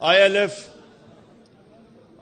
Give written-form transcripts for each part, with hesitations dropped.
ILF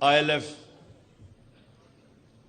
ILF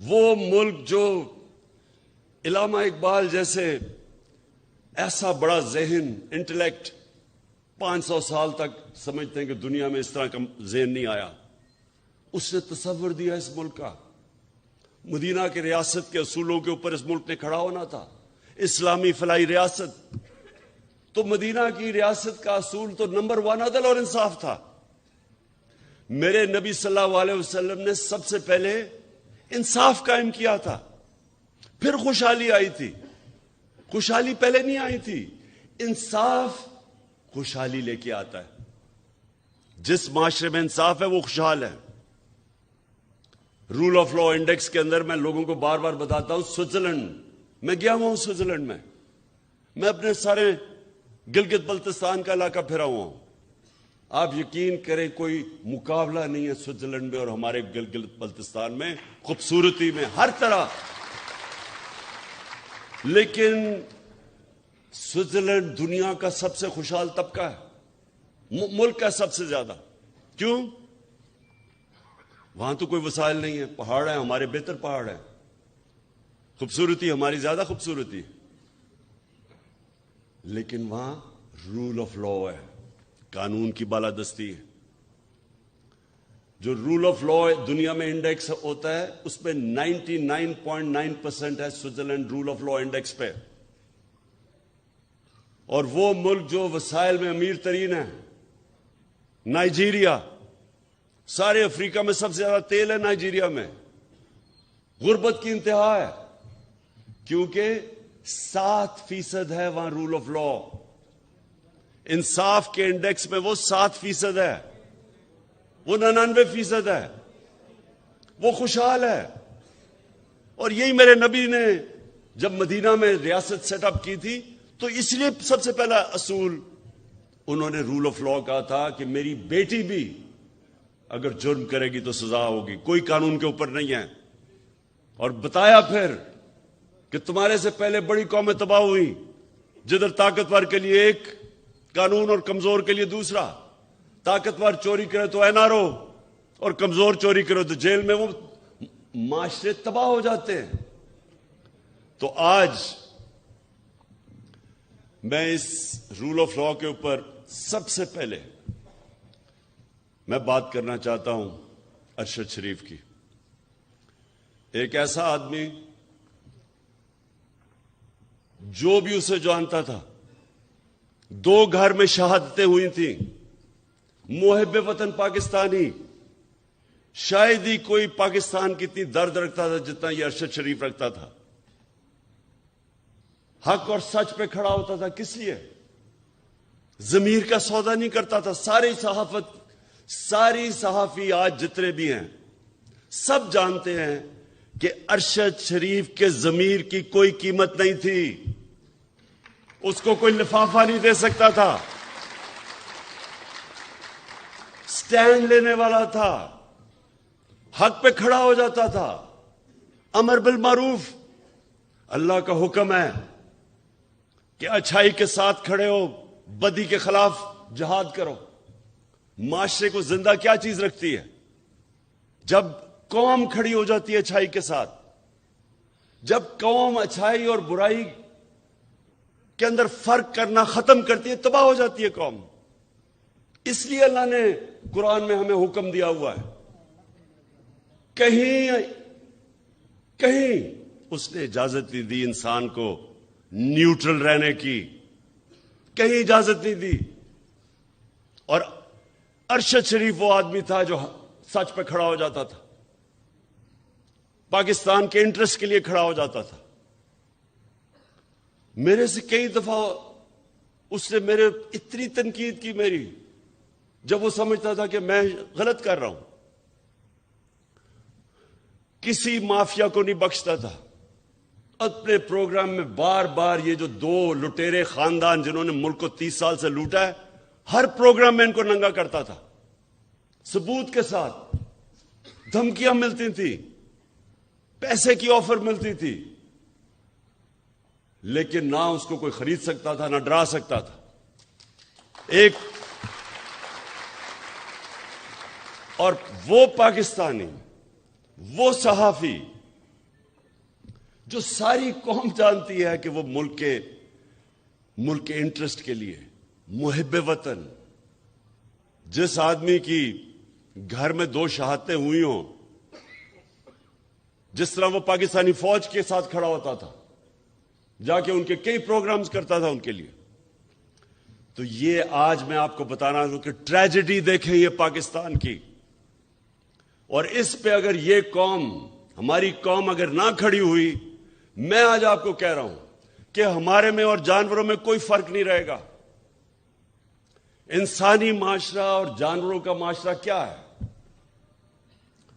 وہ ملک جو علامہ اقبال جیسے ایسا بڑا ذہن، انٹلیکٹ 500 سال تک سمجھتے ہیں کہ دنیا میں اس طرح کا ذہن نہیں آیا، اس نے تصور دیا اس ملک کا۔ مدینہ کی ریاست کے اصولوں کے اوپر اس ملک نے کھڑا ہونا تھا، اسلامی فلاحی ریاست۔ تو مدینہ کی ریاست کا اصول تو نمبر 1 عدل اور انصاف تھا۔ میرے نبی صلی اللہ علیہ وسلم نے سب سے پہلے انصاف قائم کیا تھا، پھر خوشحالی آئی تھی۔ خوشحالی پہلے نہیں آئی تھی، انصاف خوشحالی لے کے آتا ہے۔ جس معاشرے میں انصاف ہے وہ خوشحال ہے۔ رول آف لا انڈیکس کے اندر میں لوگوں کو بار بار بتاتا ہوں، سوئٹزرلینڈ میں گیا ہوا ہوں، سوئٹزرلینڈ میں اپنے سارے گلگت بلتستان کا علاقہ پھرا ہوا ہوں۔ آپ یقین کریں کوئی مقابلہ نہیں ہے سوئٹزرلینڈ میں اور ہمارے گلگت بلتستان میں، خوبصورتی میں، ہر طرح۔ لیکن سوئٹزرلینڈ دنیا کا سب سے خوشحال طبقہ ہے، ملک کا سب سے زیادہ۔ کیوں؟ وہاں تو کوئی وسائل نہیں ہے، پہاڑ ہیں، ہمارے بہتر پہاڑ ہیں، خوبصورتی ہماری زیادہ خوبصورتی ہے، لیکن وہاں رول آف لا ہے، قانون کی بالادستی ہے۔ جو رول آف لا دنیا میں انڈیکس ہوتا ہے اس پہ 99.9% ہے Switzerland rule of law index پہ۔ اور وہ ملک جو وسائل میں امیر ترین ہے، نائجیریا، سارے افریقہ میں سب سے زیادہ تیل ہے نائجیریا میں، غربت کی انتہا ہے، کیونکہ 7% ہے وہاں رول آف لا۔ انصاف کے انڈیکس میں وہ 7% ہے، وہ 99% ہے، وہ خوشحال ہے۔ اور یہی میرے نبی نے جب مدینہ میں ریاست سیٹ اپ کی تھی تو اس لیے سب سے پہلا اصول انہوں نے رول آف لا کہا تھا کہ میری بیٹی بھی اگر جرم کرے گی تو سزا ہوگی، کوئی قانون کے اوپر نہیں ہے۔ اور بتایا پھر کہ تمہارے سے پہلے بڑی قومیں تباہ ہوئی، جدھر طاقتور کے لیے ایک قانون اور کمزور کے لیے دوسرا، طاقتور چوری کرے تو NRO اور کمزور چوری کرے تو جیل میں، وہ معاشرے تباہ ہو جاتے ہیں۔ تو آج میں اس رول آف لا کے اوپر سب سے پہلے میں بات کرنا چاہتا ہوں ارشد شریف کی۔ ایک ایسا آدمی جو بھی اسے جانتا تھا، 2 گھر میں شہادتیں ہوئی تھیں، محب وطن پاکستانی، شاید ہی کوئی پاکستان کی اتنی درد رکھتا تھا جتنا یہ ارشد شریف رکھتا تھا۔ حق اور سچ پہ کھڑا ہوتا تھا، کس لیے؟ ضمیر کا سودا نہیں کرتا تھا۔ ساری صحافی آج جتنے بھی ہیں سب جانتے ہیں کہ ارشد شریف کے ضمیر کی کوئی قیمت نہیں تھی، اس کو کوئی لفافہ نہیں دے سکتا تھا، سٹینڈ لینے والا تھا، حق پہ کھڑا ہو جاتا تھا۔ امر بالمعروف، اللہ کا حکم ہے کہ اچھائی کے ساتھ کھڑے ہو، بدی کے خلاف جہاد کرو۔ معاشرے کو زندہ کیا چیز رکھتی ہے؟ جب قوم کھڑی ہو جاتی ہے اچھائی کے ساتھ، جب قوم اچھائی اور برائی کے اندر فرق کرنا ختم کرتی ہے، تباہ ہو جاتی ہے قوم۔ اس لیے اللہ نے قرآن میں ہمیں حکم دیا ہوا ہے، کہیں اس نے اجازت نہیں دی انسان کو نیوٹرل رہنے کی، کہیں اجازت نہیں دی۔ اور ارشد شریف وہ آدمی تھا جو سچ پہ کھڑا ہو جاتا تھا، پاکستان کے انٹرسٹ کے لیے کھڑا ہو جاتا تھا۔ میرے سے کئی دفعہ اس نے میرے اتنی تنقید کی میری، جب وہ سمجھتا تھا کہ میں غلط کر رہا ہوں۔ کسی مافیا کو نہیں بخشتا تھا۔ اپنے پروگرام میں بار بار یہ جو 2 لٹیرے خاندان جنہوں نے ملک کو 30 سال سے لوٹا ہے، ہر پروگرام میں ان کو ننگا کرتا تھا، ثبوت کے ساتھ۔ دھمکیاں ملتی تھیں، پیسے کی آفر ملتی تھی، لیکن نہ اس کو کوئی خرید سکتا تھا، نہ ڈرا سکتا تھا۔ اور وہ پاکستانی، وہ صحافی جو ساری قوم جانتی ہے کہ وہ ملک کے انٹرسٹ کے لیے محب وطن، جس آدمی کی گھر میں 2 شہادتیں ہوئی ہوں، جس طرح وہ پاکستانی فوج کے ساتھ کھڑا ہوتا تھا، جا کے ان کے کئی پروگرامز کرتا تھا ان کے لیے. تو یہ آج میں آپ کو بتانا ہوں کہ ٹریجڈی دیکھیں یہ پاکستان کی، اور اس پہ اگر یہ قوم، ہماری قوم اگر نہ کھڑی ہوئی، میں آج آپ کو کہہ رہا ہوں کہ ہمارے میں اور جانوروں میں کوئی فرق نہیں رہے گا. انسانی معاشرہ اور جانوروں کا معاشرہ کیا ہے؟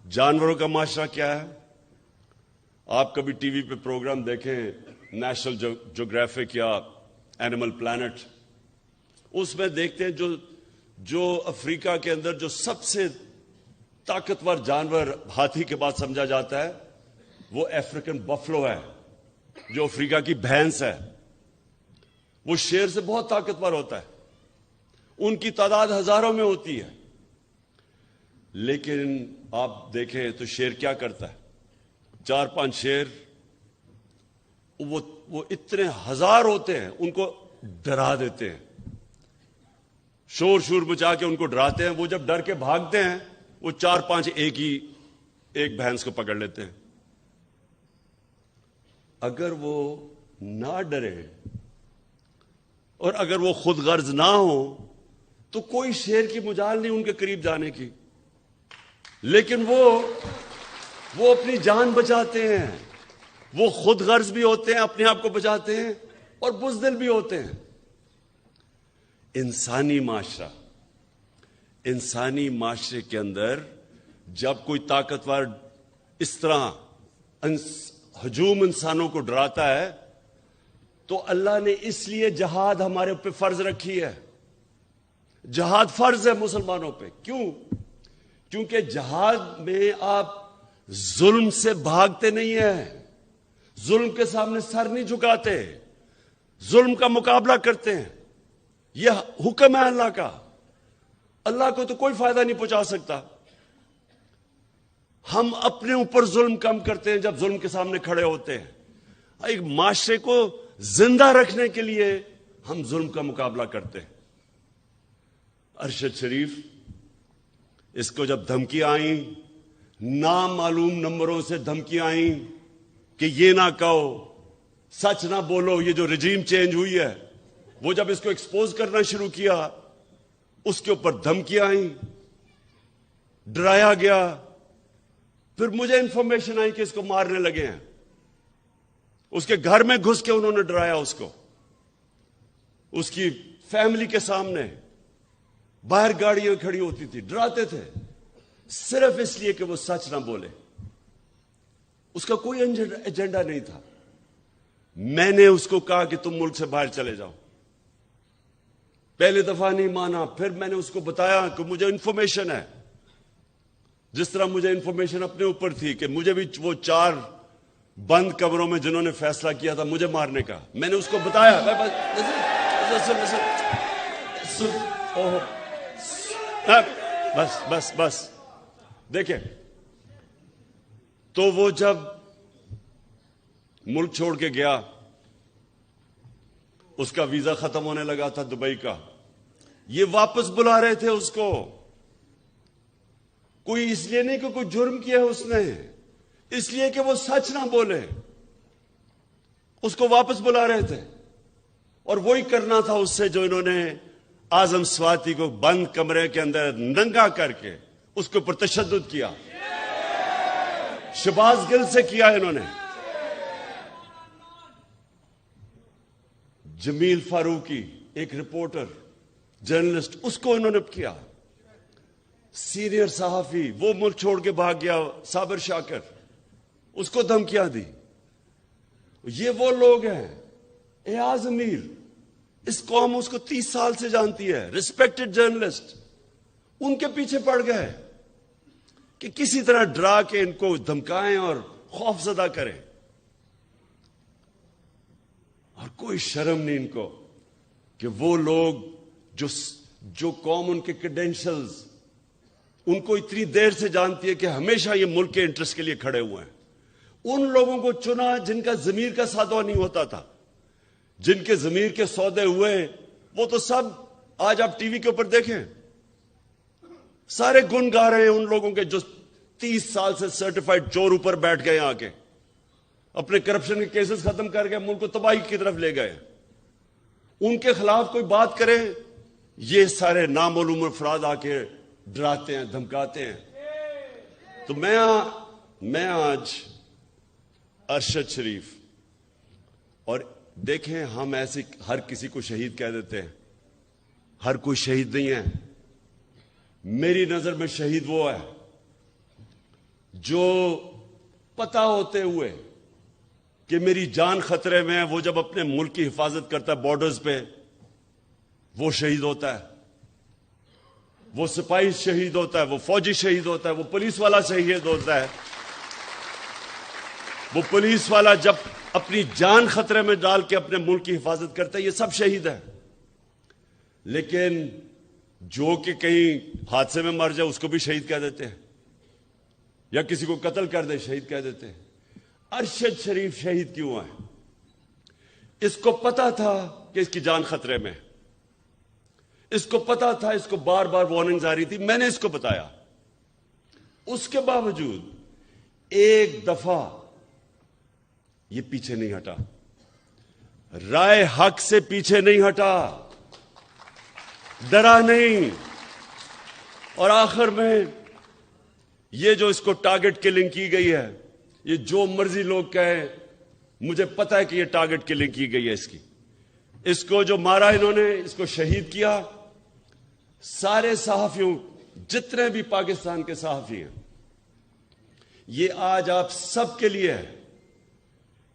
جانوروں کا معاشرہ کیا ہے؟ آپ کبھی ٹی وی پہ پروگرام دیکھیں، نیشنل جیوگرافک یا اینیمل پلانٹ، اس میں دیکھتے ہیں جو افریقہ کے اندر جو سب سے طاقتور جانور ہاتھی کے بعد سمجھا جاتا ہے وہ افریقن بفلو ہے، جو افریقہ کی بھینس ہے. وہ شیر سے بہت طاقتور ہوتا ہے، ان کی تعداد ہزاروں میں ہوتی ہے. لیکن آپ دیکھیں تو شیر کیا کرتا ہے؟ 4-5 شیر، وہ اتنے ہزار ہوتے ہیں، ان کو ڈرا دیتے ہیں، شور مچا کے ان کو ڈراتے ہیں. وہ جب ڈر کے بھاگتے ہیں، وہ 4-5 ایک بھینس کو پکڑ لیتے ہیں. اگر وہ نہ ڈرے اور اگر وہ خود غرض نہ ہو تو کوئی شیر کی مجال نہیں ان کے قریب جانے کی. لیکن وہ اپنی جان بچاتے ہیں، وہ خود غرض بھی ہوتے ہیں، اپنے آپ کو بچاتے ہیں، اور بزدل بھی ہوتے ہیں. انسانی معاشرے کے اندر جب کوئی طاقتور اس طرح ہجوم انسانوں کو ڈراتا ہے تو اللہ نے اس لیے جہاد ہمارے اوپر فرض رکھی ہے. جہاد فرض ہے مسلمانوں پہ. کیوں؟ کیونکہ جہاد میں آپ ظلم سے بھاگتے نہیں ہیں، ظلم کے سامنے سر نہیں جھکاتے، ظلم کا مقابلہ کرتے ہیں. یہ حکم ہے اللہ کا. اللہ کو تو کوئی فائدہ نہیں پہنچا سکتا. ہم اپنے اوپر ظلم کم کرتے ہیں جب ظلم کے سامنے کھڑے ہوتے ہیں. ایک معاشرے کو زندہ رکھنے کے لیے ہم ظلم کا مقابلہ کرتے ہیں. ارشد شریف، اس کو جب دھمکی آئیں، نامعلوم نمبروں سے دھمکی آئیں کہ یہ نہ کہو، سچ نہ بولو، یہ جو رجیم چینج ہوئی ہے، وہ جب اس کو ایکسپوز کرنا شروع کیا، اس کے اوپر دھمکیاں آئیں، ڈرایا گیا. پھر مجھے انفارمیشن آئی کہ اس کو مارنے لگے ہیں. اس کے گھر میں گھس کے انہوں نے ڈرایا اس کو، اس کی فیملی کے سامنے. باہر گاڑیاں کھڑی ہوتی تھی، ڈراتے تھے صرف اس لیے کہ وہ سچ نہ بولے. اس کا کوئی ایجنڈا نہیں تھا. میں نے اس کو کہا کہ تم ملک سے باہر چلے جاؤ. پہلے دفعہ نہیں مانا. پھر میں نے اس کو بتایا کہ مجھے انفارمیشن ہے، جس طرح مجھے انفارمیشن اپنے اوپر تھی کہ مجھے بھی وہ 4 بند کمروں میں جنہوں نے فیصلہ کیا تھا مجھے مارنے کا، میں نے اس کو بتایا. بس دیکھیں، تو وہ جب ملک چھوڑ کے گیا، اس کا ویزا ختم ہونے لگا تھا دبئی کا. یہ واپس بلا رہے تھے اس کو. کوئی اس لیے نہیں کہ کوئی جرم کیا ہے اس نے، اس لیے کہ وہ سچ نہ بولے. اس کو واپس بلا رہے تھے، اور وہی کرنا تھا اس سے جو انہوں نے اعظم سواتی کو بند کمرے کے اندر ننگا کر کے اس کے اوپر تشدد کیا. شہباز گل سے کیا انہوں نے. جمیل فاروقی، ایک رپورٹر جرنلسٹ، اس کو انہوں نے کیا. سینئر صحافی، وہ ملک چھوڑ کے بھاگ گیا، صابر شاکر، اس کو دھمکیاں دی. یہ وہ لوگ ہیں. ایاز امیر، اس قوم اس کو 30 سال سے جانتی ہے، ریسپیکٹڈ جرنلسٹ. ان کے پیچھے پڑ گئے کہ کسی طرح ڈرا کے ان کو دھمکائیں اور خوف زدہ کریں. اور کوئی شرم نہیں ان کو کہ وہ لوگ جو قوم ان کے کریڈینشلز ان کو اتنی دیر سے جانتی ہے کہ ہمیشہ یہ ملک کے انٹرسٹ کے لیے کھڑے ہوئے ہیں، ان لوگوں کو چنا جن کا ضمیر کا سودہ نہیں ہوتا تھا. جن کے ضمیر کے سودے ہوئے وہ تو سب آج آپ ٹی وی کے اوپر دیکھیں سارے گن گا رہے ہیں ان لوگوں کے جو 30 سال سے سرٹیفائڈ چور اوپر بیٹھ گئے آ کے اپنے کرپشن کے کیسز ختم کر کے ملک کو تباہی کی طرف لے گئے. ان کے خلاف کوئی بات کرے یہ سارے نامعلوم افراد آ کے ڈراتے ہیں دھمکاتے ہیں. تو میں آج ارشد شریف اور دیکھیں ہم ایسے ہر کسی کو شہید کہہ دیتے ہیں. ہر کوئی شہید نہیں ہے. میری نظر میں شہید وہ ہے جو پتہ ہوتے ہوئے کہ میری جان خطرے میں ہے وہ جب اپنے ملک کی حفاظت کرتا ہے بارڈرز پہ وہ شہید ہوتا ہے. وہ سپاہی شہید ہوتا ہے, وہ فوجی شہید ہوتا ہے, وہ پولیس والا شہید ہوتا ہے. وہ پولیس والا جب اپنی جان خطرے میں ڈال کے اپنے ملک کی حفاظت کرتا ہے, یہ سب شہید ہے. لیکن جو کہ کہیں حادثے میں مر جائے اس کو بھی شہید کہہ دیتے ہیں, یا کسی کو قتل کر دے شہید کہہ دیتے ہیں. ارشد شریف شہید کیوں ہے؟ اس کو پتا تھا کہ اس کی جان خطرے میں, اس کو پتا تھا, اس کو بار بار وارننگز آ رہی تھی, میں نے اس کو بتایا. اس کے باوجود ایک دفعہ یہ پیچھے نہیں ہٹا, رائے حق سے پیچھے نہیں ہٹا, ڈرا نہیں. اور آخر میں یہ جو اس کو ٹارگٹ کلنگ کی گئی ہے, یہ جو مرضی لوگ کہیں, مجھے پتا ہے کہ یہ ٹارگٹ کلنگ کی گئی ہے اس کی. اس کو جو مارا انہوں نے, اس کو شہید کیا. سارے صحافیوں جتنے بھی پاکستان کے صحافی ہیں, یہ آج آپ سب کے لیے ہے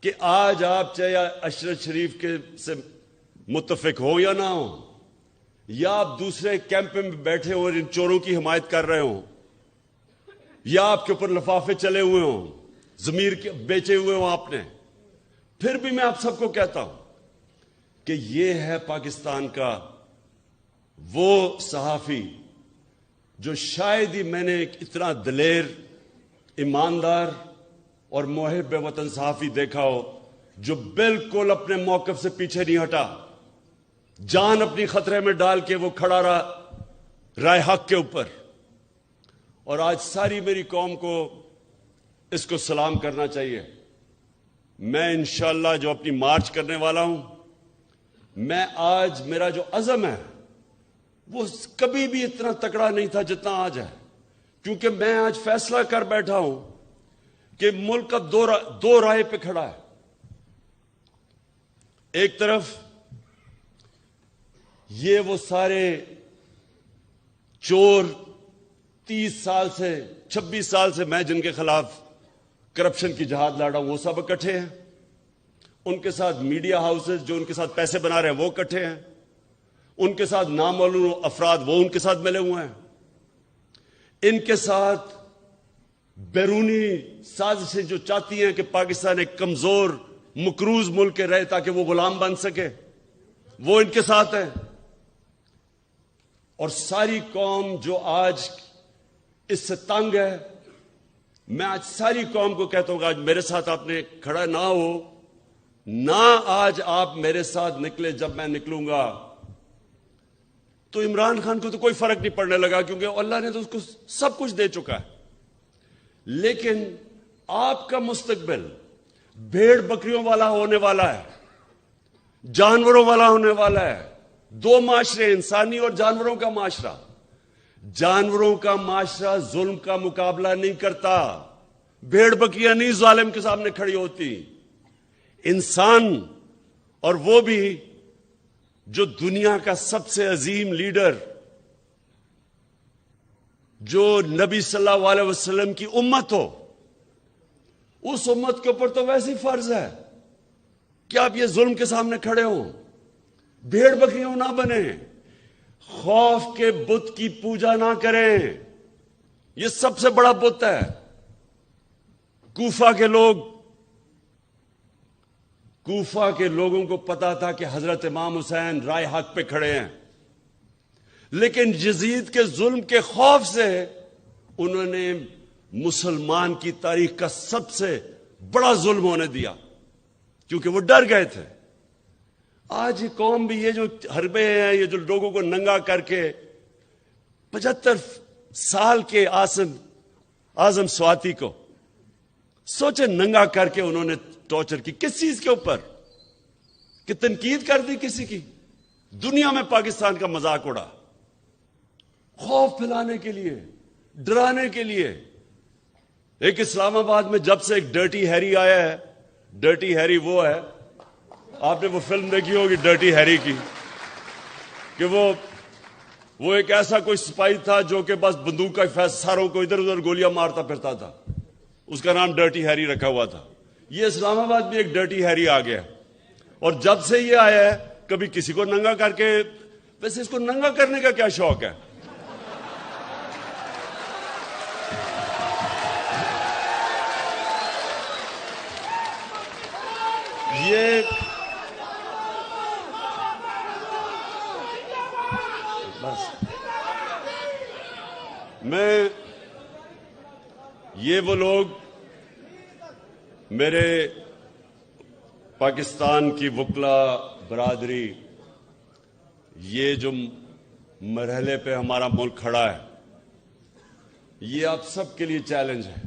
کہ آج آپ چاہے ارشد شریف کے سے متفق ہو یا نہ ہو, یا آپ دوسرے کیمپ میں بیٹھے ہو اور ان چوروں کی حمایت کر رہے ہوں, یا آپ کے اوپر لفافے چلے ہوئے ہوں, ضمیر کے بیچے ہوئے ہوں آپ نے, پھر بھی میں آپ سب کو کہتا ہوں کہ یہ ہے پاکستان کا وہ صحافی جو شاید ہی میں نے اتنا دلیر, ایماندار اور محب وطن صحافی دیکھا ہو جو بالکل اپنے موقف سے پیچھے نہیں ہٹا, جان اپنی خطرے میں ڈال کے وہ کھڑا رہا رائے حق کے اوپر. اور آج ساری میری قوم کو اس کو سلام کرنا چاہیے. میں انشاءاللہ جو اپنی مارچ کرنے والا ہوں, میں آج میرا جو عزم ہے وہ کبھی بھی اتنا تکڑا نہیں تھا جتنا آج ہے, کیونکہ میں آج فیصلہ کر بیٹھا ہوں کہ ملک اب دو رائے پہ کھڑا ہے. ایک طرف یہ وہ سارے چور 30 سال سے 26 سال سے میں جن کے خلاف کرپشن کی جہاد لڑا ہوں وہ سب اکٹھے ہیں. ان کے ساتھ میڈیا ہاؤسز جو ان کے ساتھ پیسے بنا رہے ہیں وہ اکٹھے ہیں. ان کے ساتھ نامعلوم افراد وہ ان کے ساتھ ملے ہوئے ہیں. ان کے ساتھ بیرونی سازشیں جو چاہتی ہیں کہ پاکستان ایک کمزور مقروض ملک رہے تاکہ وہ غلام بن سکے, وہ ان کے ساتھ ہے. اور ساری قوم جو آج اس سے تنگ ہے, میں آج ساری قوم کو کہتا ہوں کہ آج میرے ساتھ آپ نے کھڑا نہ ہو, نہ آج آپ میرے ساتھ نکلے. جب میں نکلوں گا تو عمران خان کو تو کوئی فرق نہیں پڑنے لگا کیونکہ اللہ نے تو اس کو سب کچھ دے چکا ہے. لیکن آپ کا مستقبل بھیڑ بکریوں والا ہونے والا ہے, جانوروں والا ہونے والا ہے. دو معاشرے, انسانی اور جانوروں کا معاشرہ. جانوروں کا معاشرہ ظلم کا مقابلہ نہیں کرتا, بھیڑ بکریاں نہیں ظالم کے سامنے کھڑی ہوتی. انسان, اور وہ بھی جو دنیا کا سب سے عظیم لیڈر, جو نبی صلی اللہ علیہ وسلم کی امت ہو, اس امت کے اوپر تو ویسے ہی فرض ہے کہ آپ یہ ظلم کے سامنے کھڑے ہوں, بھیڑ بکریوں نہ بنیں, خوف کے بت کی پوجا نہ کریں. یہ سب سے بڑا بت ہے. کوفہ کے لوگوں کو پتا تھا کہ حضرت امام حسین رائے حق پہ کھڑے ہیں, لیکن یزید کے ظلم کے خوف سے انہوں نے مسلمان کی تاریخ کا سب سے بڑا ظلم ہونے دیا کیونکہ وہ ڈر گئے تھے. آج یہ قوم بھی، یہ جو حربے ہیں، یہ جو لوگوں کو ننگا کر کے 75 سال کے اعظم سواتی کو سوچے ننگا کر کے انہوں نے ٹارچر کی. کس چیز کے اوپر؟ کہ تنقید کر دی کسی کی. دنیا میں پاکستان کا مذاق اڑا، خوف پھیلانے کے لیے، ڈرانے کے لیے. ایک اسلام آباد میں جب سے ایک ڈرٹی ہیری آیا ہے، ڈرٹی ہیری وہ ہے، آپ نے وہ فلم دیکھی ہوگی ڈرٹی ہیری کی، کہ وہ ایک ایسا کوئی سپاہی تھا جو کہ بس بندوق کا ساروں کو ادھر ادھر گولیاں مارتا پھرتا تھا. اس کا نام ڈرٹی ہیری رکھا ہوا تھا. یہ اسلام آباد میں ایک ڈرٹی ہیری آ گیا، اور جب سے یہ آیا ہے کبھی کسی کو ننگا کر کے. ویسے اس کو ننگا کرنے کا کیا شوق ہے؟ یہ وہ لوگ میرے پاکستان کی وکلا برادری، یہ جو مرحلے پہ ہمارا ملک کھڑا ہے، یہ آپ سب کے لیے چیلنج ہے.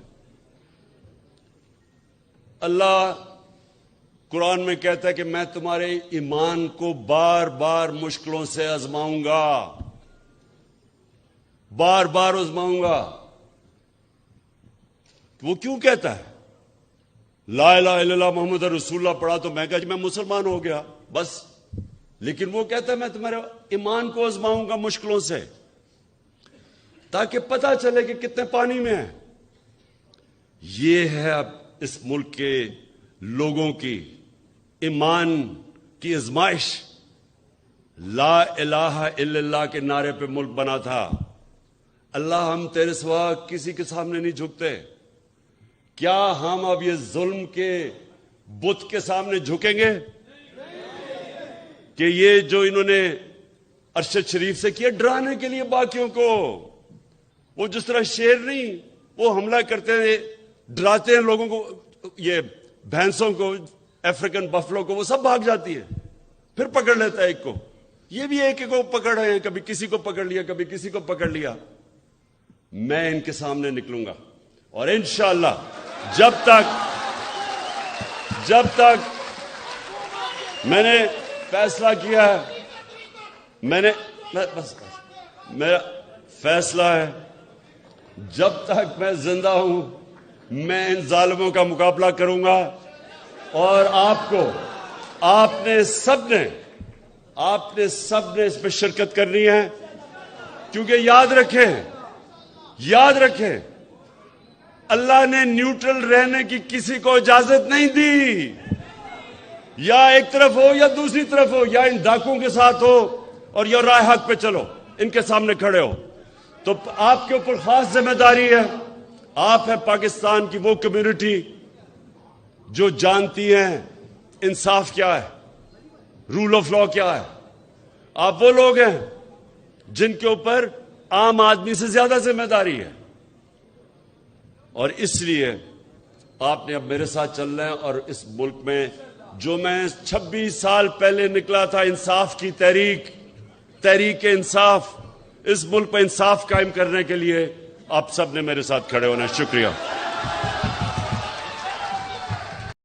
اللہ قرآن میں کہتا ہے کہ میں تمہارے ایمان کو بار بار مشکلوں سے آزماؤں گا، بار بار آزماؤں گا. وہ کیوں کہتا ہے؟ لا الہ الا اللہ محمد رسول اللہ پڑھا تو میں کہا جی میں مسلمان ہو گیا بس. لیکن وہ کہتا ہے میں تمہارے ایمان کو آزماؤں گا مشکلوں سے، تاکہ پتہ چلے کہ کتنے پانی میں ہے. یہ ہے اب اس ملک کے لوگوں کی ایمان کی آزمائش. لا الہ الا اللہ کے نعرے پہ ملک بنا تھا. اللہ ہم تیرے سوا کسی کے سامنے نہیں جھکتے. کیا ہم اب یہ ظلم کے بت کے سامنے جھکیں گے؟ کہ یہ جو انہوں نے ارشد شریف سے کیا ڈرانے کے لیے باقیوں کو، وہ جس طرح شیر نہیں وہ حملہ کرتے ہیں، ڈراتے ہیں لوگوں کو، یہ بھینسوں کو، افریقن بفلو کو، وہ سب بھاگ جاتی ہے، پھر پکڑ لیتا ہے ایک کو. یہ بھی ایک کو پکڑ رہے ہیں، کبھی کسی کو پکڑ لیا، کبھی کسی کو پکڑ لیا. میں ان کے سامنے نکلوں گا، اور انشاءاللہ جب تک میں نے فیصلہ کیا ہے، میرا فیصلہ ہے، جب تک میں زندہ ہوں میں ان ظالموں کا مقابلہ کروں گا. اور آپ نے سب نے اس پہ شرکت کرنی ہے. کیونکہ یاد رکھیں اللہ نے نیوٹرل رہنے کی کسی کو اجازت نہیں دی. یا ایک طرف ہو یا دوسری طرف ہو، یا ان ڈاکوؤں کے ساتھ ہو اور یا راہ حق پہ چلو، ان کے سامنے کھڑے ہو. تو آپ کے اوپر خاص ذمہ داری ہے. آپ ہے پاکستان کی وہ کمیونٹی جو جانتی ہیں انصاف کیا ہے، رول آف لا کیا ہے. آپ وہ لوگ ہیں جن کے اوپر عام آدمی سے زیادہ ذمہ داری ہے. اور اس لیے آپ نے اب میرے ساتھ چلنا ہے. اور اس ملک میں جو میں 26 سال پہلے نکلا تھا، انصاف کی تحریک انصاف، اس ملک پہ انصاف قائم کرنے کے لیے آپ سب نے میرے ساتھ کھڑے ہونا ہے. شکریہ.